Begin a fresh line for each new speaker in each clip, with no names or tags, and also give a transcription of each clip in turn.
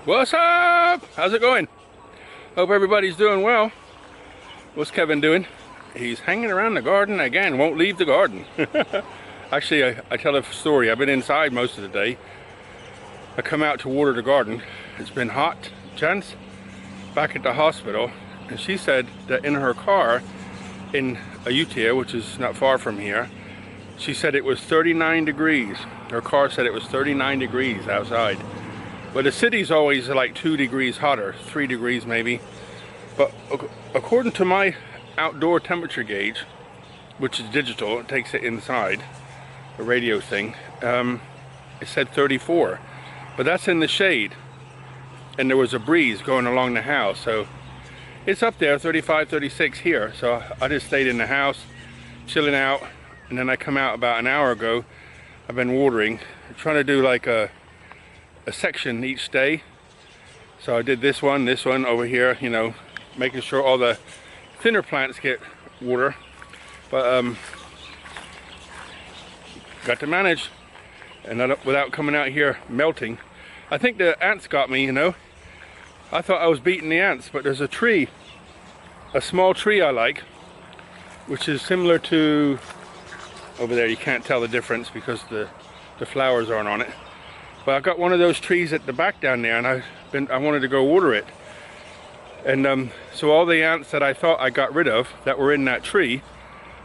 What's up? How's it going? Hope everybody's doing well. What's Kevin doing? He's hanging around the garden again, won't leave the garden. Actually, I tell a story. I've been inside most of the day. I come out to water the garden. It's been hot. Jen's back at the hospital, and she said that in her car in Ayutthaya, which is not far from here, she said it was 39 degrees. Her car said it was 39 degrees outside. But the city's always like 2 degrees hotter, 3 degrees maybe. But according to my outdoor temperature gauge, which is digital, it takes it inside, the radio thing, it said 34. But that's in the shade. And there was a breeze going along the house. So it's up there, 35, 36 here. So I just stayed in the house, chilling out. And then I come out about an hour ago. I've been watering, trying to do like a section each day. So I did this one over here, you know, making sure all the thinner plants get water. But got to manage, and without coming out here melting. I think the ants got me, you know. I thought I was beating the ants, but there's a tree, a small tree I like, which is similar to over there. You can't tell the difference because the flowers aren't on it. But I got one of those trees at the back down there, and I wanted to go water it. And so all the ants that I thought I got rid of that were in that tree,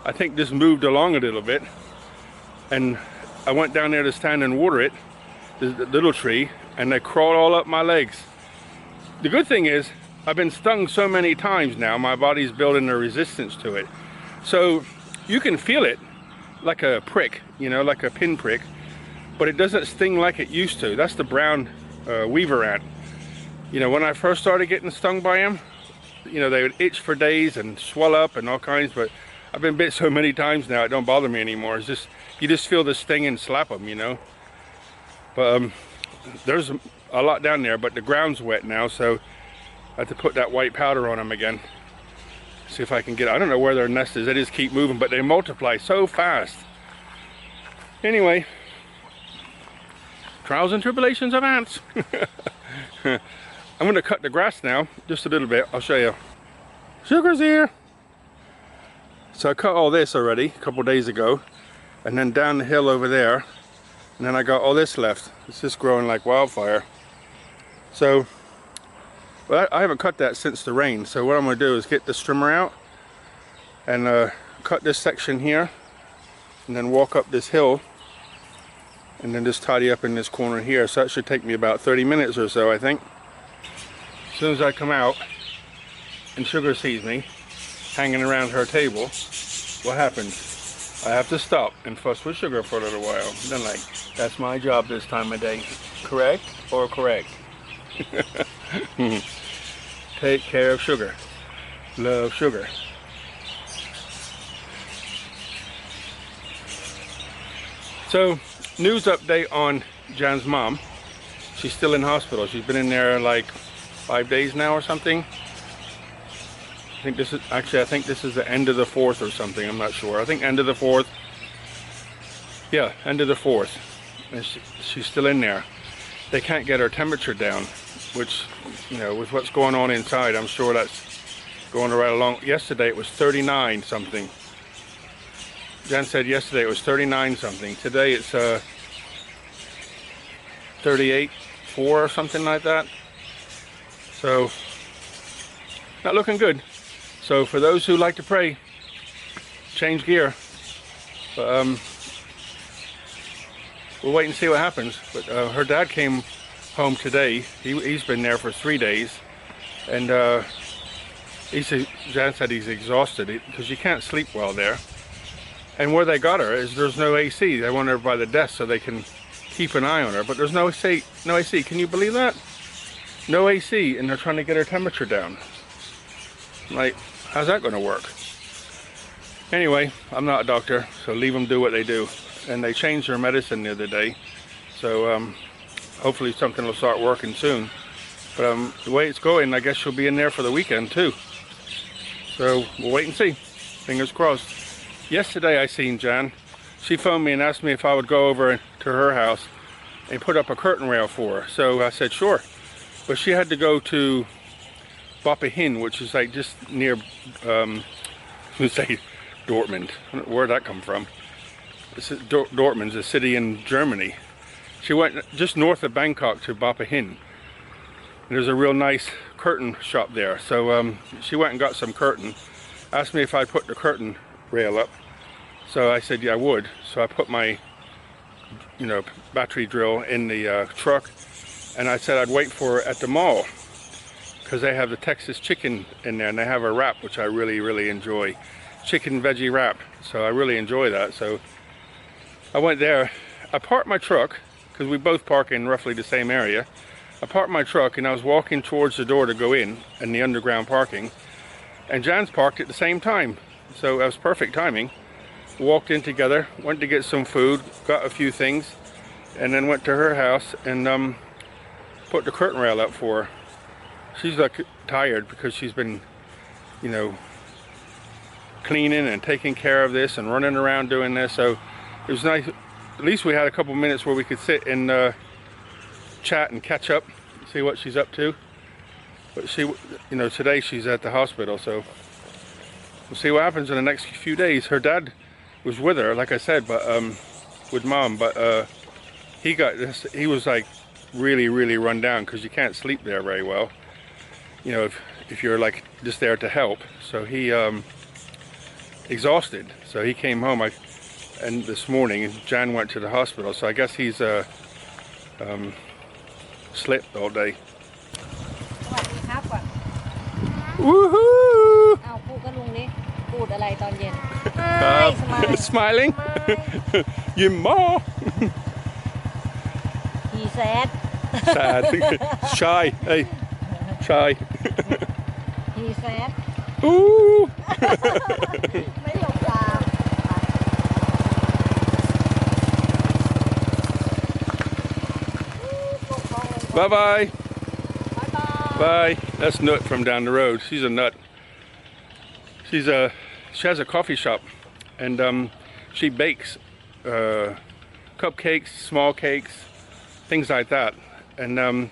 I think just moved along a little bit. And I went down there to stand and water it, the little tree, and they crawled all up my legs. The good thing is, I've been stung so many times now, my body's building a resistance to it. So you can feel it like a prick, you know, like a pinprick. But it doesn't sting like it used to. That's the brown weaver ant. You know, when I first started getting stung by them, you know, they would itch for days and swell up and all kinds, but I've been bit so many times now, it don't bother me anymore. It's just, you just feel the sting and slap them, you know. But there's a lot down there, but the ground's wet now, so I have to put that white powder on them again. See if I can get, I don't know where their nest is. They just keep moving, but they multiply so fast. Anyway. Trials and tribulations of ants. I'm going to cut the grass now, just a little bit. I'll show you. Sugar's here. So I cut all this already a couple days ago, and then down the hill over there, and then I got all this left. It's just growing like wildfire. So, well, I haven't cut that since the rain. So what I'm going to do is get the strimmer out and cut this section here, and then walk up this hill. And then just tidy up in this corner here. So that should take me about 30 minutes or so, I think. As soon as I come out and Sugar sees me hanging around her table, what happens? I have to stop and fuss with Sugar for a little while. Then like, that's my job this time of day. Correct or correct? Take care of Sugar. Love Sugar. So, news update on Jan's mom. She's still in hospital. She's been in there like 5 days now or something. I think this is the end of the 4th or something. I'm not sure. I think end of the 4th. Yeah, end of the 4th. And she's still in there. They can't get her temperature down, which, you know, with what's going on inside, I'm sure that's going right along. Yesterday it was 39 something. Jan said yesterday it was 39 something. Today it's 38.4 or something like that. So not looking good. So for those who like to pray, change gear. But we'll wait and see what happens. But her dad came home today. He's been there for 3 days, and Jan said he's exhausted because you can't sleep well there. And where they got her is there's no AC. They want her by the desk so they can keep an eye on her. But there's no AC. No AC. Can you believe that? No AC, and they're trying to get her temperature down. Like, how's that going to work? Anyway, I'm not a doctor, so leave them do what they do. And they changed her medicine the other day, so hopefully something will start working soon. But the way it's going, I guess she'll be in there for the weekend too. So we'll wait and see. Fingers crossed. Yesterday I seen Jan. She phoned me and asked me if I would go over to her house and put up a curtain rail for her. So I said sure. but she had to go to Hin, which is like just near, let's say Dortmund. Where'd that come from? Dortmund's a city in Germany. She went just north of Bangkok to Hin. There's a real nice curtain shop there. So she went and got some curtain. Asked me if I'd put the curtain rail up. So I said, yeah, I would. So I put my, battery drill in the truck. And I said I'd wait for her at the mall, because they have the Texas chicken in there, and they have a wrap, which I really, really enjoy. Chicken veggie wrap. So I really enjoy that. So I went there. I parked my truck, because we both park in roughly the same area. I parked my truck and I was walking towards the door to go in the underground parking, and Jan's parked at the same time. So that was perfect timing. Walked in together, went to get some food, got a few things, and then went to her house and put the curtain rail up for her. She's like tired because she's been, cleaning and taking care of this and running around doing this. So it was nice. At least we had a couple minutes where we could sit and chat and catch up, see what she's up to. But she, today she's at the hospital, so we'll see what happens in the next few days. Her dad was with her, like I said, but with mom, but he was like really, really run down, because you can't sleep there very well, if you're like just there to help. So he exhausted, so he came home. And this morning Jan went to the hospital, so I guess he's slept all day. Woohoo! Smiling. Your ma.
He's sad.
Sad. Shy. Hey. Shy.
He's sad.
Ooh. Bye-bye. Bye-bye. Bye. That's Nut from down the road. She's a nut. She has a coffee shop, and she bakes cupcakes, small cakes, things like that. And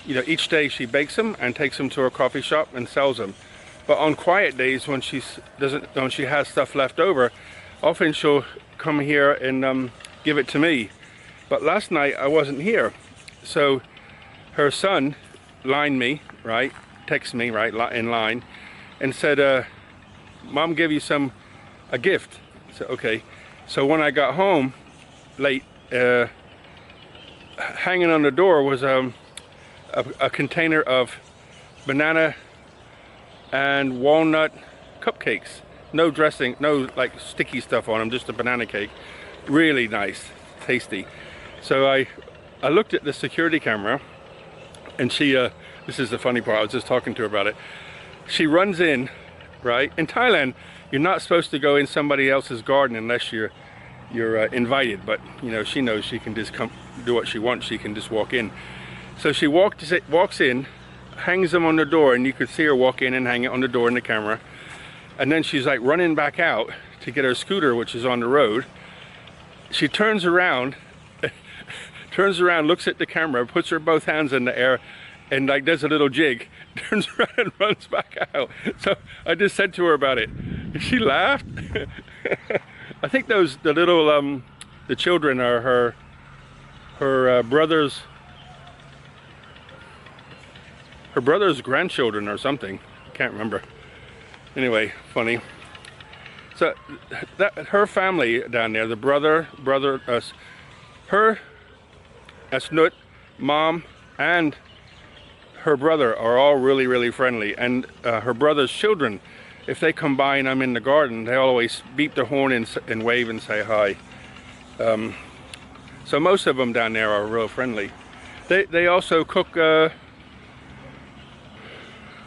each day she bakes them and takes them to her coffee shop and sells them. But on quiet days, when she has stuff left over, often she'll come here and give it to me. But last night I wasn't here, so her son lined me, right, texted me, right, in line, and said, Mom gave you a gift. So, okay. So when I got home late, hanging on the door was a container of banana and walnut cupcakes. No dressing, no like sticky stuff on them, just a banana cake. Really nice, tasty. So I looked at the security camera, and she, this is the funny part, I was just talking to her about it. She runs in, right? In Thailand, you're not supposed to go in somebody else's garden unless you're invited, but she knows she can just come do what she wants. She can just walk in. So she walks in, hangs them on the door, and you could see her walk in and hang it on the door in the camera. And then she's like running back out to get her scooter, which is on the road. She turns around, looks at the camera, puts her both hands in the air, and like does a little jig, turns around and runs back out. So I just said to her about it. She laughed. I think the children are her brother's grandchildren or something. Can't remember. Anyway, funny. So her family down there, the brother, her, Asnut, mom, and her brother are all really, really friendly. And her brother's children, if they come by and I'm in the garden, they always beep their horn and wave and say hi. So most of them down there are real friendly. They also cook,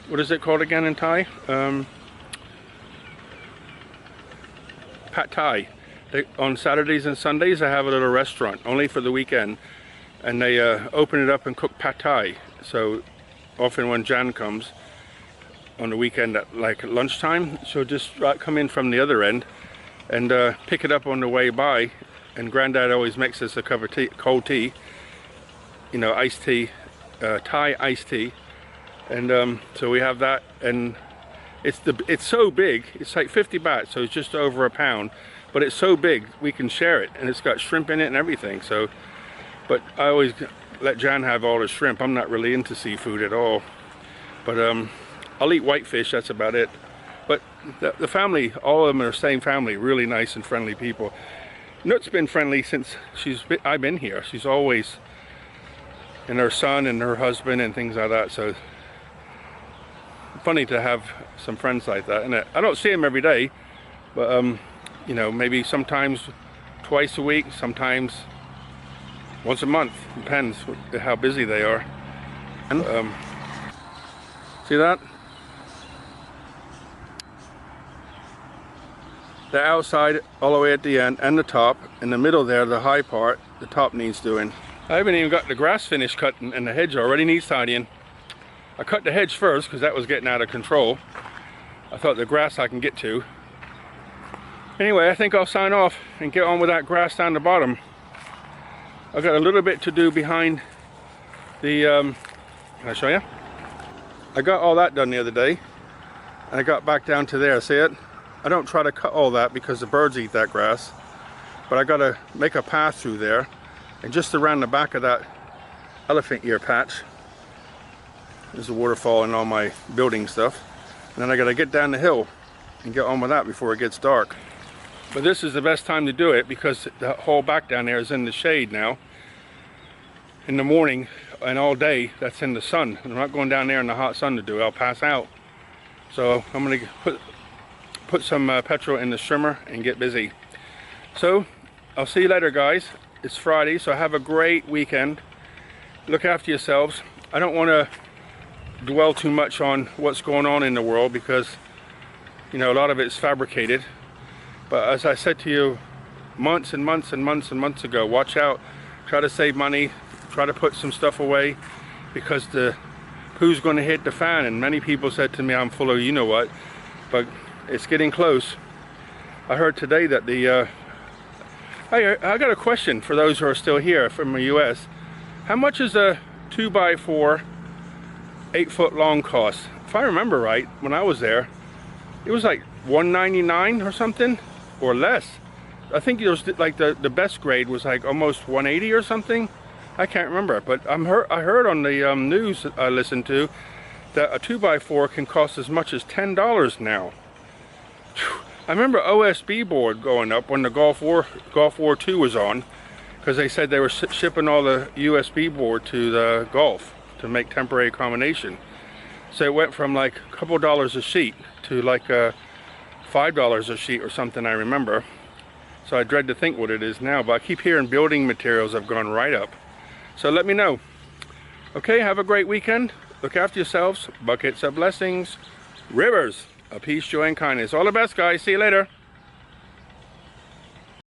what is it called again in Thai? Pad Thai. On Saturdays and Sundays they have a little restaurant, only for the weekend. And they open it up and cook Pad Thai. So often when Jan comes on the weekend at like lunchtime, she'll just come in from the other end and pick it up on the way by. And Granddad always makes us a cup of tea, cold tea, iced tea, Thai iced tea, and so we have that, and it's so big. It's like 50 baht, so it's just over a pound, but it's so big we can share it, and it's got shrimp in it and everything. So, but I always let Jan have all the shrimp. I'm not really into seafood at all, but I'll eat whitefish. That's about it. But the family, all of them are the same family, really nice and friendly people. Nut's been friendly since I've been here. She's always, and her son and her husband and things like that. So funny to have some friends like that. And I don't see them every day, but you know, maybe sometimes twice a week, sometimes once a month. Depends how busy they are. And, see that? The outside all the way at the end and the top. In the middle there, the high part, the top needs doing. I haven't even got the grass finished cutting, and the hedge already needs tidying. I cut the hedge first because that was getting out of control. I thought the grass I can get to. Anyway, I think I'll sign off and get on with that grass down the bottom. I've got a little bit to do behind the, can I show you? I got all that done the other day, and I got back down to there, see it? I don't try to cut all that because the birds eat that grass, but I gotta make a path through there, and just around the back of that elephant ear patch, there's a waterfall and all my building stuff, and then I gotta get down the hill and get on with that before it gets dark. But this is the best time to do it because the whole back down there is in the shade now. In the morning and all day, that's in the sun. I'm not going down there in the hot sun to do it. I'll pass out. So I'm gonna put some petrol in the strimmer and get busy. So I'll see you later, guys. It's Friday, so have a great weekend. Look after yourselves. I don't want to dwell too much on what's going on in the world because, you know, a lot of it's fabricated. But as I said to you months and months and months and months ago, watch out. Try to save money. Try to put some stuff away because the poo's going to hit the fan. And many people said to me, I'm full of you know what, but it's getting close. I heard today that the I got a question for those who are still here from the US. How much is a 2x4 8-foot long cost? If I remember right, when I was there, it was like $199 or something, or less. I think it was like the best grade was like almost 180 or something. I can't remember, but I heard on the news I listened to that a 2x4 can cost as much as $10 now. I remember OSB board going up when the Gulf War II was on, because they said they were shipping all the USB board to the Gulf to make temporary accommodation. So it went from like a couple dollars a sheet to like $5 a sheet or something, I remember. So I dread to think what it is now, but I keep hearing building materials have gone right up. So let me know. Okay, have a great weekend. Look after yourselves. Buckets of blessings. Rivers of peace, joy, and kindness. All the best, guys. See you later.